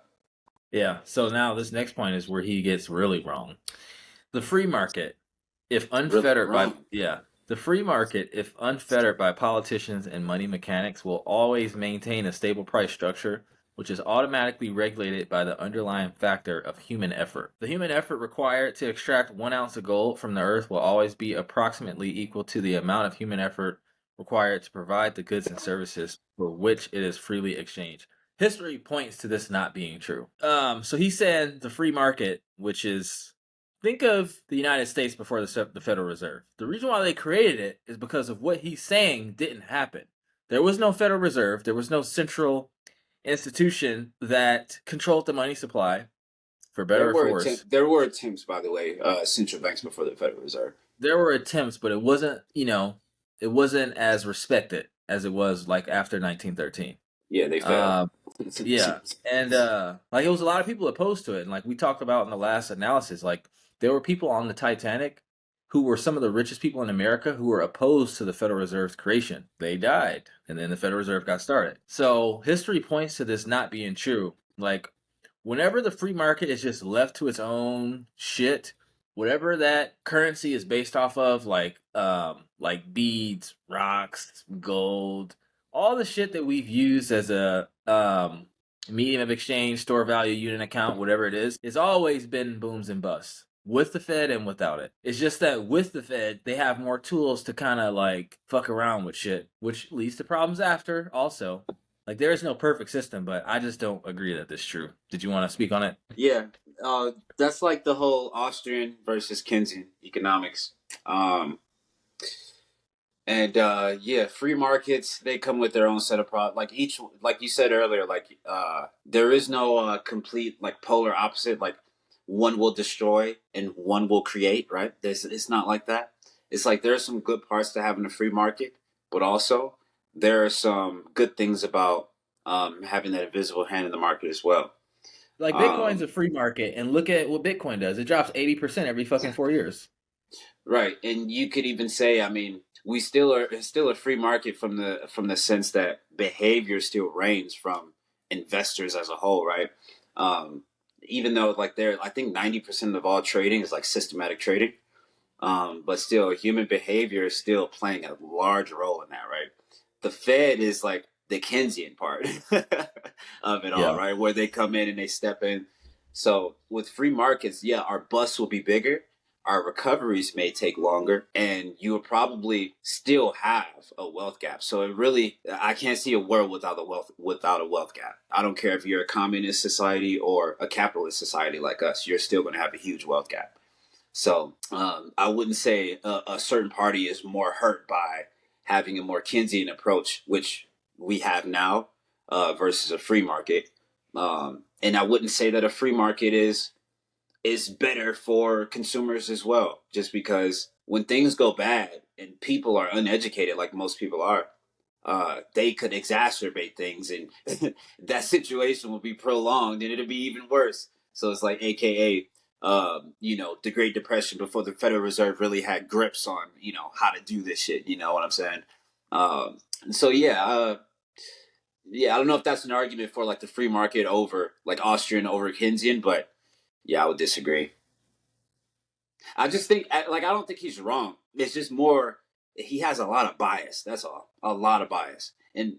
Yeah. So now this next point is where he gets really wrong. The free market, if Really unfettered by wrong. yeah, the free market, if unfettered by politicians and money mechanics, will always maintain a stable price structure, which is automatically regulated by the underlying factor of human effort. The human effort required to extract 1 ounce of gold from the earth will always be approximately equal to the amount of human effort required to provide the goods and services for which it is freely exchanged. History points to this not being true. So he said the free market, which is think of the United States before the Federal Reserve. The reason why they created it is because of what he's saying didn't happen. There was no Federal Reserve. There was no central institution that controlled the money supply, for better or for worse. There were attempts, by the way, central banks before the Federal Reserve. There were attempts, but it wasn't, it wasn't as respected as it was like after 1913. Yeah, they failed. Uh, Yeah, and like it was a lot of people opposed to it, and like we talked about in the last analysis, like there were people on the Titanic who were some of the richest people in America who were opposed to the Federal Reserve's creation. They died, and then the Federal Reserve got started. So history points to this not being true. Like whenever the free market is just left to its own shit, whatever that currency is based off of, like beads, rocks, gold, all the shit that we've used as a medium of exchange, store value, unit account, whatever it is, it's always been booms and busts with the Fed and without it. It's just that with the Fed, they have more tools to kind of like fuck around with shit, which leads to problems after also. Like there is no perfect system, but I just don't agree that this is true. Did you want to speak on it? Yeah, that's like the whole Austrian versus Keynesian economics. Um, and yeah, free markets they come with their own set of problems. Like each, like you said earlier, like there is no complete like polar opposite. Like one will destroy and one will create. Right? It's not like that. It's like there are some good parts to having a free market, but also there are some good things about having that invisible hand in the market as well. Like Bitcoin's Um, a free market, and look at what Bitcoin does. It drops 80% every fucking 4 years. Right, and you could even say, I mean, we still are it's still a free market from the sense that behavior still reigns from investors as a whole, right? Um, Even though like I think 90% of all trading is like systematic trading, but still human behavior is still playing a large role in that, right? The Fed is like the Keynesian part of it all, Yeah. right? Where they come in and they step in. So with free markets, yeah, our busts will be bigger, our recoveries may take longer, and you will probably still have a wealth gap. So it really, I can't see a world without a wealth gap. I don't care if you're a communist society or a capitalist society like us, you're still going to have a huge wealth gap. So I wouldn't say a certain party is more hurt by having a more Keynesian approach, which we have now, versus a free market. And I wouldn't say that a free market is better for consumers as well, just because when things go bad and people are uneducated, like most people are, they could exacerbate things, and that situation will be prolonged, and it'll be even worse. So it's like, AKA, the Great Depression before the Federal Reserve really had grips on, how to do this shit. You know what I'm saying? So yeah, I don't know if that's an argument for like the free market over like Austrian over Keynesian, but yeah, I would disagree. I just think like I don't think he's wrong. It's just more he has a lot of bias. That's all. A lot of bias. And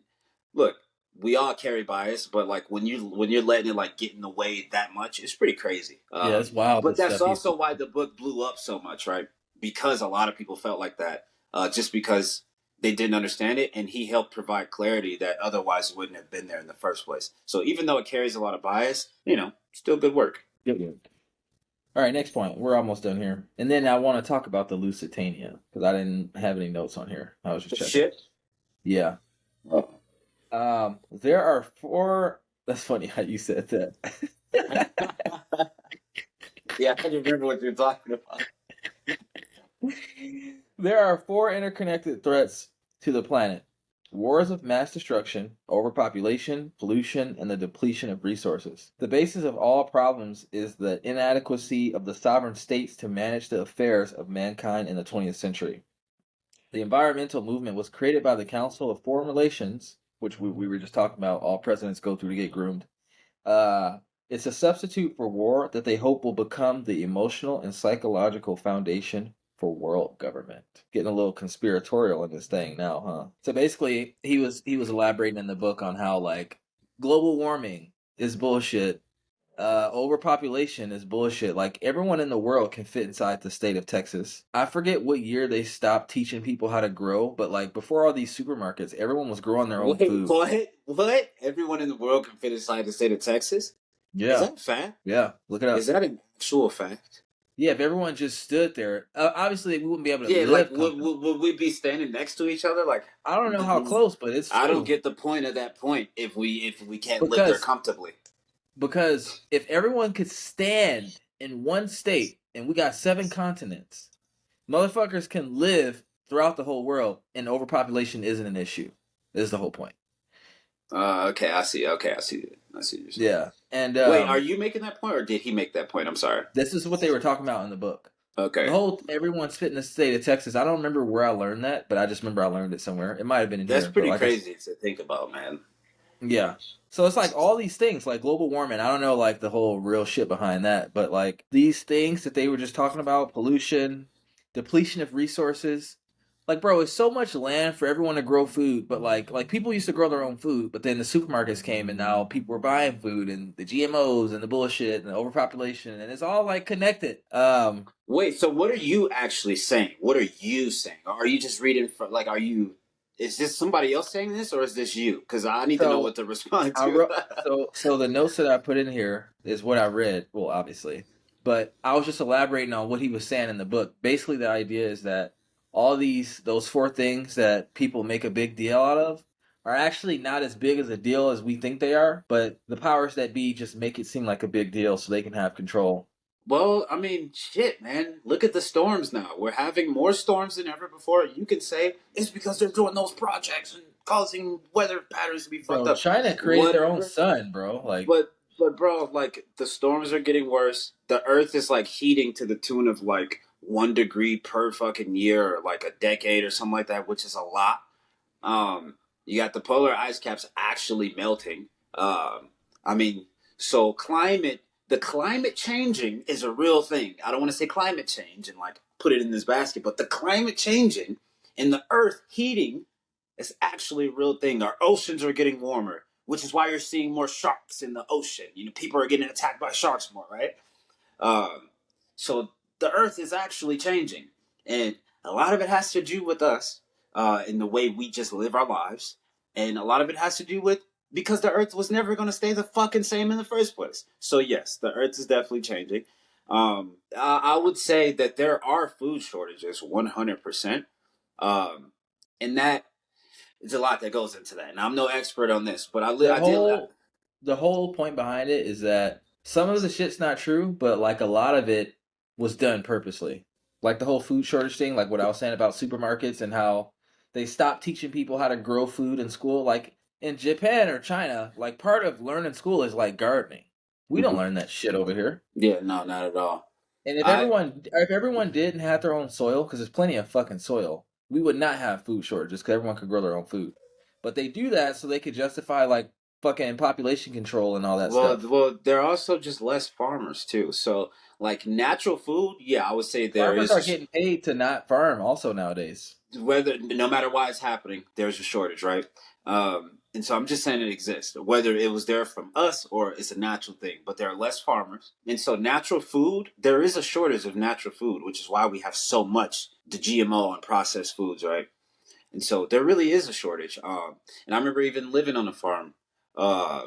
look, we all carry bias, but like when you're letting it like get in the way that much, it's pretty crazy. Yeah, it's wild the But that's stuff he's also why the book blew up so much, right? Because a lot of people felt like that, just because they didn't understand it, and he helped provide clarity that otherwise wouldn't have been there in the first place. So even though it carries a lot of bias, still good work. good. All right, next point. We're almost done here. And then I want to talk about the Lusitania because I didn't have any notes on here. I was just checking. Shit. Yeah. Oh. There are four. That's funny how you said that. Yeah, I remember what you're talking about. There are four interconnected threats to the planet: wars of mass destruction, overpopulation, pollution, and the depletion of resources. The basis of all problems is the inadequacy of the sovereign states to manage the affairs of mankind in the 20th century. The environmental movement was created by the Council of Foreign Relations, which we were just talking about, all presidents go through to get groomed. It's a substitute for war that they hope will become the emotional and psychological foundation for world government. Getting a little conspiratorial in this thing now, huh? So basically, he was elaborating in the book on how like global warming is bullshit. Overpopulation is bullshit. Like everyone in the world can fit inside the state of Texas. I forget what year they stopped teaching people how to grow, but like before all these supermarkets, everyone was growing their own Wait, food. what? Everyone in the world can fit inside the state of Texas? Is Yeah, that a fact? yeah. Look it Is up. that an actual fact? Yeah, if everyone just stood there, obviously we wouldn't be able to Yeah, like live comfortably. would we be standing next to each other? Like, I don't know how close, but it's I don't true. get the point of that point if we can't live there Because comfortably. because if everyone could stand in one state and we got 7 continents, motherfuckers can live throughout the whole world and overpopulation isn't an issue. This is the whole point. Okay, I see. Okay, I see. I see what you're saying. Yeah. And Wait, are you making that point, or did he make that point? I'm sorry. this is what they were talking about in the book. The Okay, whole everyone's fit in the state of Texas. I don't remember where I learned that, but I just remember I learned it somewhere. It might have been in that's here, but pretty like crazy to think about, man. yeah. So it's like all these things, like global warming. I don't know, like the whole real shit behind that, but like these things that they were just talking about, pollution, depletion of resources. Like, bro, it's so much land for everyone to grow food, but like people used to grow their own food, but then the supermarkets came and now people were buying food and the GMOs and the bullshit and the overpopulation and it's all like connected. Wait, so what are you actually saying? What are you saying? Are you just reading from like? Is this somebody else saying this, or is this you? Because I need to know So what to respond I to. wrote so the notes that I put in here is what I read. Well, obviously, but I was just elaborating on what he was saying in the book. Basically, the idea is that all those four things that people make a big deal out of are actually not as big as a deal as we think they are. But the powers that be just make it seem like a big deal so they can have control. Well, I mean, shit, man. Look at the storms now. We're having more storms than ever before. You can say it's because they're doing those projects and causing weather patterns to be fucked Bro, up. China created their own Whatever. sun, bro. Like, But bro, like the storms are getting worse. The Earth is like heating to the tune of like 1 degree per fucking year, or like a decade or something like that, which is a lot. You got the polar ice caps actually melting. I mean, so the climate changing is a real thing. I don't want to say climate change and like put it in this basket, but the climate changing and the Earth heating It's actually a real thing. Our oceans are getting warmer, which is why you're seeing more sharks in the ocean. People are getting attacked by sharks more, right? Um, so the Earth is actually changing, and a lot of it has to do with us in the way we just live our lives, and a lot of it has to do with because the Earth was never going to stay the fucking same in the first place. So yes, the Earth is definitely changing. I would say that there are food shortages, 100%, and that is a lot that goes into that. And I'm no expert on this, but The I did. whole point behind it is that some of the shit's not true, but like a lot of it was done purposely. Like the whole food shortage thing, like what I was saying about supermarkets and how they stopped teaching people how to grow food in school. Like in Japan or China, like part of learning school is like gardening. We don't learn that shit over here. Yeah, no, not at all. And I if everyone did and had their own soil, because there's plenty of fucking soil, we would not have food shortages because everyone could grow their own food. But they do that so they could justify like fucking population control and all that stuff. Well, there are also just less farmers too. So, like natural food, yeah, I would say there Farmers is are getting paid to not farm also nowadays. whether no matter why it's happening, there's a shortage, right? And so I'm just saying it exists, whether it was there from us or it's a natural thing. But there are less farmers, and so natural food, there is a shortage of natural food, which is why we have so much the GMO and processed foods, right? And so there really is a shortage. And I remember even living on a farm. Uh,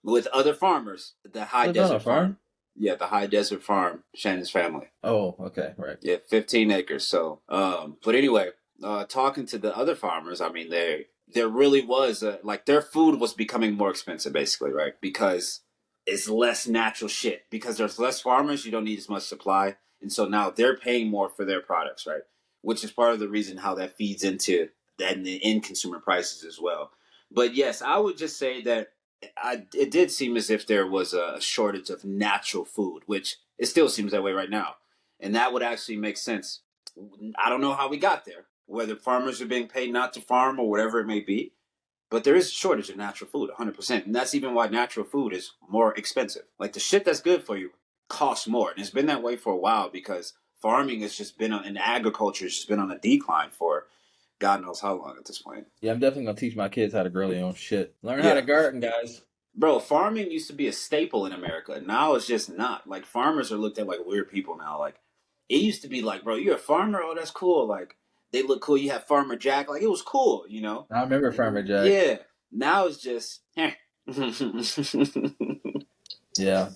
with other farmers, the high Lived on a desert farm. farm? Yeah, the high desert farm, Shannon's family. Oh, okay, right. Yeah, 15 acres. So, but anyway, talking to the other farmers, I mean, there really was like their food was becoming more expensive, basically, right? Because it's less natural shit. Because there's less farmers, you don't need as much supply, and so now they're paying more for their products, right? Which is part of the reason how that feeds into that the end consumer prices as well. But yes, I would just say that it did seem as if there was a shortage of natural food, which it still seems that way right now, and that would actually make sense. I don't know how we got there, whether farmers are being paid not to farm or whatever it may be, but there is a shortage of natural food, 100%, and that's even why natural food is more expensive. Like the shit that's good for you costs more, and it's been that way for a while because farming has just been and agriculture has just been on a decline for God knows how long at this point. Yeah, I'm definitely gonna teach my kids how to grow their own shit. Learn how to Yeah. garden, guys. Bro, farming used to be a staple in America. Now it's just not. Like farmers are looked at like weird people now. Like it used to be like, bro, you're a farmer? Oh, that's cool. Like they look cool. You have Farmer Jack. Like it was cool, you know? I remember Farmer Jack. Yeah. Now it's just Yeah.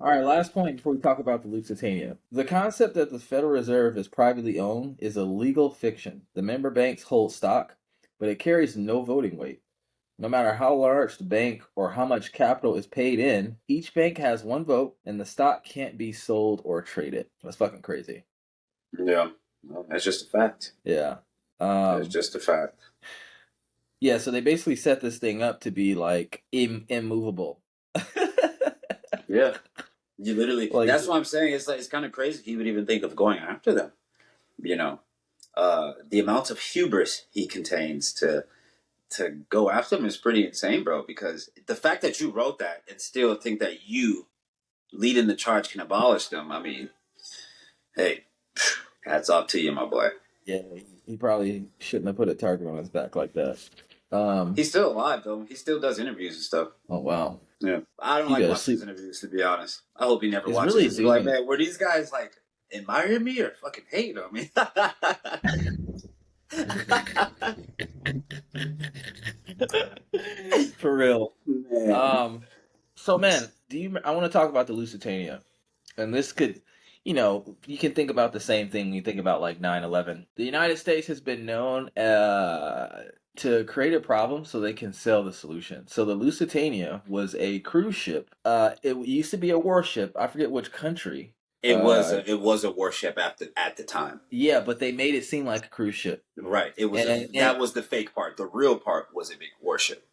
All right, last point before we talk about the Lusitania. The concept that the Federal Reserve is privately owned is a legal fiction. The member banks hold stock, but it carries no voting weight. No matter how large the bank or how much capital is paid in, each bank has one vote and the stock can't be sold or traded. That's fucking crazy. Yeah. Well, that's just a fact. Yeah. That's just a fact. Yeah, so they basically set this thing up to be like immovable. Yeah. You literally Like, that's what I'm saying. It's like it's kind of crazy he would even think of going after them. You know. The amount of hubris he contains to go after them is pretty insane, bro. Because the fact that you wrote that and still think that you leading the charge can abolish them, I mean, hey, hats off to you, my boy. yeah, he probably shouldn't have put a target on his back like that. He's still alive though. He still does interviews and stuff. Oh wow. Yeah, I don't He like gotta watching sleep. his interviews to be honest. I hope he never It's watches really this. He's like, doing. man, were these guys like admiring me or fucking hating on me? For real. Man. So man, I want to talk about the Lusitania. And this could, you can think about the same thing when you think about like 9/11. The United States has been known to create a problem so they can sell the solution. So the Lusitania was a cruise ship. It used to be a warship. I forget which country. It was a warship at the time. Yeah, but they made it seem like a cruise ship. Right. It was And that was the fake part. The real part was a big warship.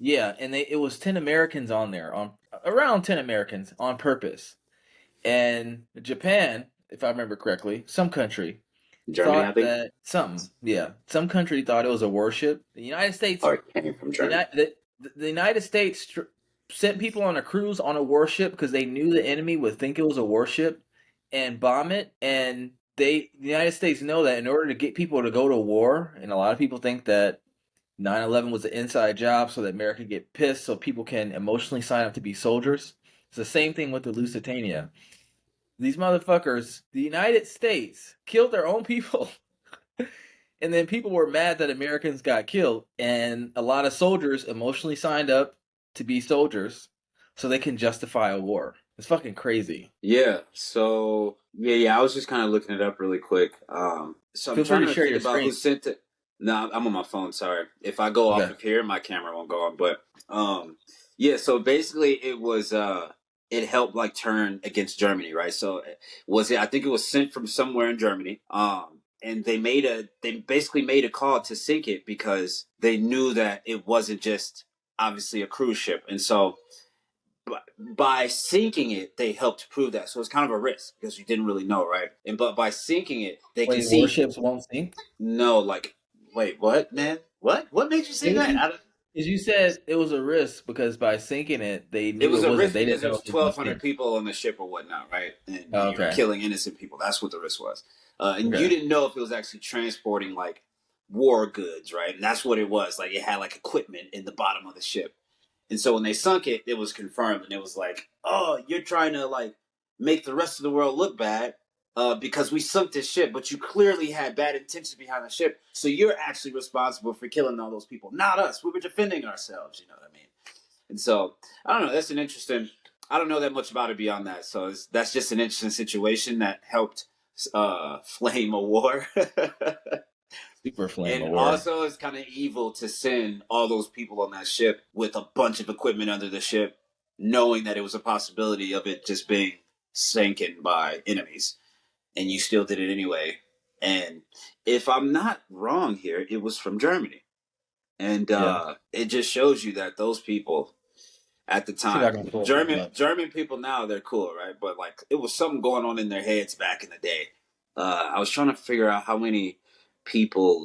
yeah, and it was 10 Americans on there, on around 10 Americans on purpose. And Japan, if I remember correctly, some country Germany, I thought think. that some country thought it was a warship. The United States, Or it came from Germany. the United States sent people on a cruise on a warship because they knew the enemy would think it was a warship and bomb it. And the United States know that in order to get people to go to war, and a lot of people think that 9/11 was an inside job so that America could get pissed so people can emotionally sign up to be soldiers. It's the same thing with the Lusitania. These motherfuckers, the United States, killed their own people. And then people were mad that Americans got killed. And a lot of soldiers emotionally signed up to be soldiers so they can justify a war. It's fucking crazy. Yeah. So yeah. I was just kind of looking it up really quick. So I'm Feel free trying to to share think your about who screen. sent it. No, I'm on my phone. Sorry. If I go off Okay. of here, my camera won't go on. But yeah. So basically, it was it helped like turn against Germany, right? So was it? I think it was sent from somewhere in Germany. And they basically made a call to sink it because they knew that it wasn't just obviously a cruise ship, and so by sinking it, they helped prove that. So it's kind of a risk because you didn't really know, right? And but by sinking it, they can Wait, see. warships won't sink? No, like, wait, what, man? What? What made you say Didn't that? you? Because you said it was a risk because by sinking it, they It knew was it a wasn't. risk They because didn't there know was it was going to 1,200 sink. people on the ship or whatnot, right? And Oh, you were okay. killing innocent people. That's what the risk was. And you Okay. didn't know if it was actually transporting like war goods, right? And that's what it was. Like it had like equipment in the bottom of the ship. And so when they sunk it, it was confirmed, and it was like, "Oh, you're trying to like make the rest of the world look bad because we sunk this ship, but you clearly had bad intentions behind the ship. So you're actually responsible for killing all those people, not us. We were defending ourselves. You know what I mean?" And so I don't know. That's an interesting. I don't know that much about it beyond that. So that's just an interesting situation that helped flame a war. Super flame And of war. also, it's kind of evil to send all those people on that ship with a bunch of equipment under the ship, knowing that it was a possibility of it just being sanken by enemies, and you still did it anyway. And if I'm not wrong here, it was from Germany, and Yeah. it just shows you that those people at the See if I time, can pull something German up. German people now they're cool, right? But like it was something going on in their heads back in the day. I was trying to figure out how many people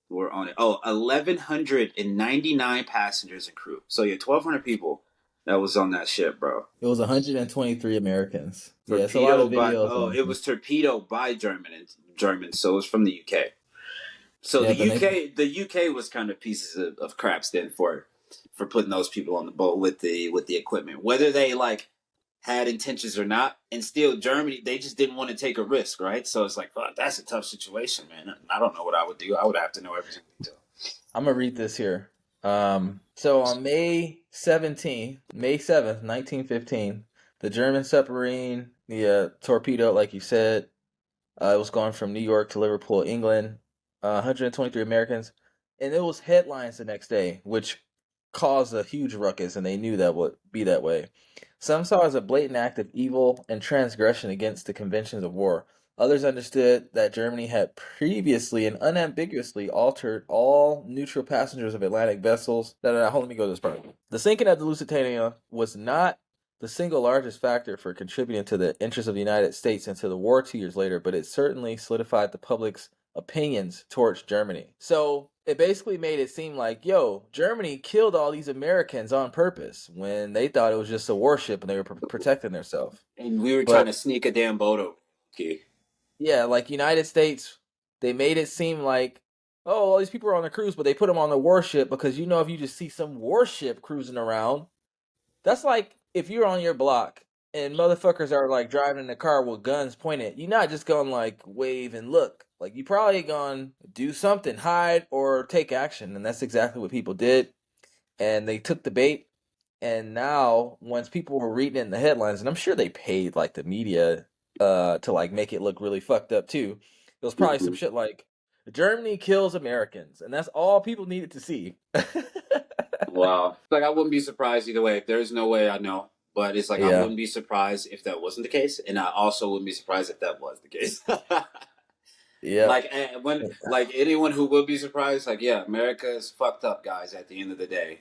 were on it. Oh, 1,199 passengers and crew. So yeah, 1,200 people that was on that ship, bro. It was 123 Americans. Yeah, it's a lot of Torpedoed by videos on. it was torpedoed by Germans, so it was from the UK. So Yeah, the but they UK was kind of pieces of craps then for putting those people on the boat with the equipment, whether they like had intentions or not. And still, Germany they just didn't want to take a risk, right? So it's like, fuck, that's a tough situation, man. I don't know what I would do. I would have to know everything. I'm gonna read this here. So on May 7th, 1915, the German submarine, the torpedo, like you said, it was going from New York to Liverpool, England. 123 Americans, and it was headlines the next day, which caused a huge ruckus, and they knew that would be that way. Some saw it as a blatant act of evil and transgression against the conventions of war. Others understood that Germany had previously and unambiguously altered all neutral passengers of Atlantic vessels. Hold, let me go to this part. The sinking of the Lusitania was not the single largest factor for contributing to the interests of the United States into the war 2 years later, but it certainly solidified the public's opinions towards Germany. So it basically made it seem like, yo, Germany killed all these Americans on purpose when they thought it was just a warship and they were protecting themselves. And we were trying But to sneak a damn boat over. Okay. yeah, like United States, they made it seem like, oh, all these people are on the cruise, but they put them on the warship because if you just see some warship cruising around, that's like if you're on your block and motherfuckers are like driving in the car with guns pointed, you're not just going like wave and look. Like you probably gonna do something, hide or take action, and that's exactly what people did. And they took the bait. And now, once people were reading it in the headlines, and I'm sure they paid like the media to like make it look really fucked up too. It was probably some shit like Germany kills Americans, and that's all people needed to see. Wow. Like I wouldn't be surprised either way. There's no way I know. But it's like I Yeah. wouldn't be surprised if that wasn't the case, and I also wouldn't be surprised if that was the case. Yeah. Like when like anyone who will be surprised, like yeah, America is fucked up, guys. At the end of the day,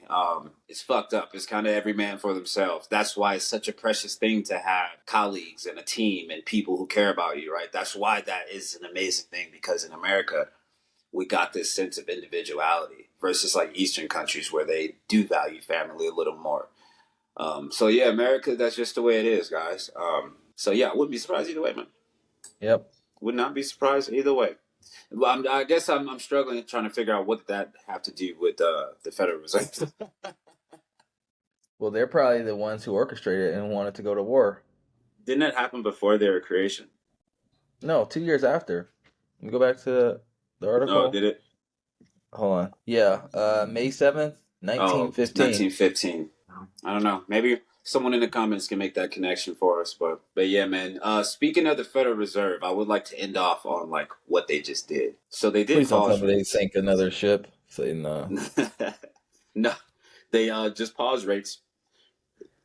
it's fucked up. It's kind of every man for themselves. That's why it's such a precious thing to have colleagues and a team and people who care about you, right? That's why that is an amazing thing because in America we got this sense of individuality versus like Eastern countries where they do value family a little more. So yeah, America, that's just the way it is, guys. So yeah, I wouldn't be surprised either way, man. Yep. Would not be surprised either way. Well, I guess I'm struggling trying to figure out what that have to do with the Federal Reserve. Well, they're probably the ones who orchestrated it and wanted to go to war. Didn't that happen before their creation? No, 2 years after. Let me go back to the No, article. did it? Hold on. Yeah, May 7th, Oh, 1915. 1915. I don't know. Maybe someone in the comments can make that connection for us. But yeah, man. Speaking of the Federal Reserve, I would like to end off on like what they just did. So they did Please don't tell pause me they rates. sank another ship. Say no. No, they just paused rates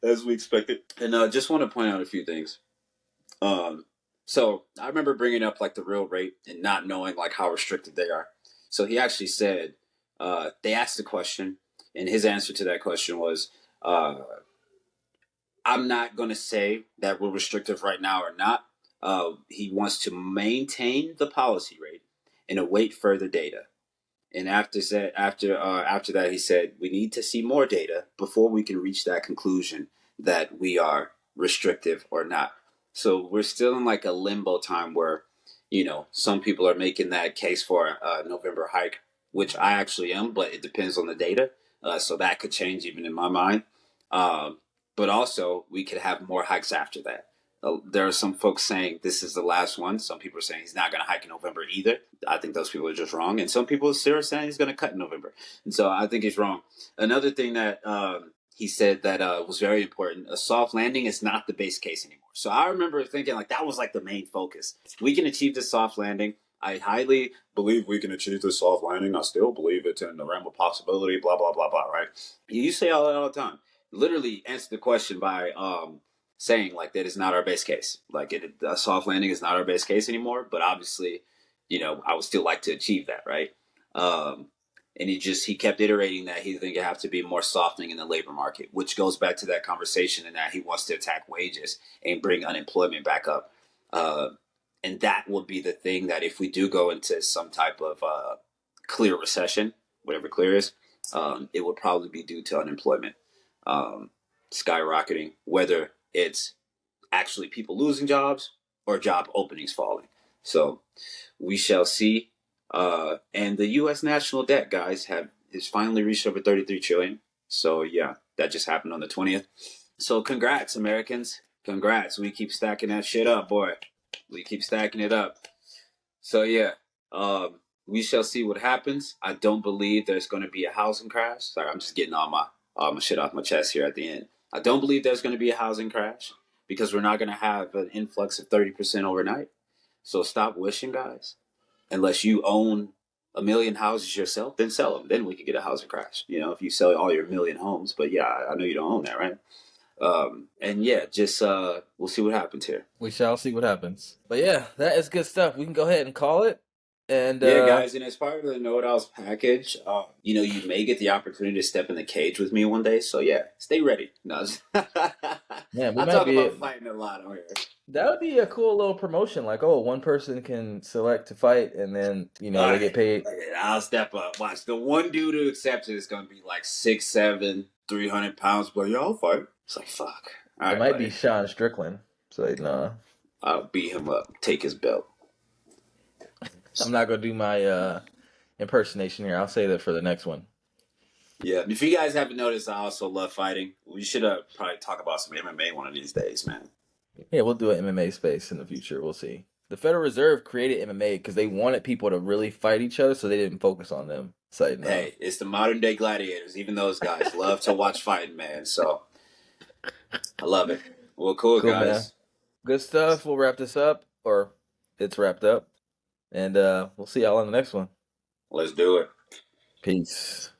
as we expected. And just want to point out a few things. Um, so I remember bringing up like the real rate and not knowing like how restricted they are. So he actually said they asked the question, and his answer to that question was, "I'm not going to say that we're restrictive right now or not." He wants to maintain the policy rate and await further data. And after that, he said we need to see more data before we can reach that conclusion that we are restrictive or not. So we're still in like a limbo time where, some people are making that case for a November hike, which I actually am, but it depends on the data. So that could change even in my mind. Um, but also, we could have more hikes after that. There are some folks saying this is the last one. Some people are saying he's not going to hike in November either. I think those people are just wrong. And some people still are saying he's going to cut in November. And so I think he's wrong. Another thing that he said that was very important, a soft landing is not the base case anymore. So I remember thinking like that was like the main focus. We can achieve the soft landing. I highly believe we can achieve the soft landing. I still believe it's in the realm of possibility, blah, blah, blah, blah, right? You say all that all the time. Literally answer the question by saying like that is not our base case. Like a soft landing is not our base case anymore. But obviously, I would still like to achieve that, right? Um, and he kept iterating that he think it have to be more softening in the labor market, which goes back to that conversation and that he wants to attack wages and bring unemployment back up. Uh, and that will be the thing that if we do go into some type of clear recession, whatever clear is, it would probably be due to unemployment um, skyrocketing, whether it's actually people losing jobs or job openings falling. So we shall see. And the U.S. national debt, guys, is finally reached over 33 trillion. So yeah, that just happened on the 20th. So congrats, Americans. Congrats. We keep stacking that shit up, boy. We keep stacking it up. So yeah, we shall see what happens. I don't believe there's going to be a housing crash. Sorry, I'm just getting all my shit off my chest here at the end. I don't believe there's going to be a housing crash because we're not going to have an influx of 30% overnight. So stop wishing, guys. Unless you own a million houses yourself, then sell them. Then we could get a housing crash. If you sell all your million homes. But yeah, I know you don't own that, right? And yeah, just we'll see what happens here. We shall see what happens. But yeah, that is good stuff. We can go ahead and call it. And Yeah, guys, and as part of the Know It Alls package, you may get the opportunity to step in the cage with me one day. So yeah, stay ready. No, yeah, we I might talk be. about fighting a lot on here. That would be a cool little promotion. Like, oh, one person can select to fight, and then All they right, get paid. I'll step up. Watch the one dude who accepts it is going to be like 6'7", 300 pounds. But yeah, I'll fight. It's like fuck. All It right, might buddy. be Sean Strickland. So no, I'll beat him up. Take his belt. I'm not gonna do my impersonation here. I'll say that for the next one. Yeah, if you guys haven't noticed, I also love fighting. We should probably talk about some MMA one of these days, man. Yeah, we'll do an MMA space in the future. We'll see. The Federal Reserve created MMA because they wanted people to really fight each other, so they didn't focus on them. So no. Hey, it's the modern day gladiators. Even those guys love to watch fighting, man. So I love it. Well, cool, Cool, man. guys. Good stuff. We'll wrap this up, or it's wrapped up, and we'll see y'all on the next one. Let's do it. Peace.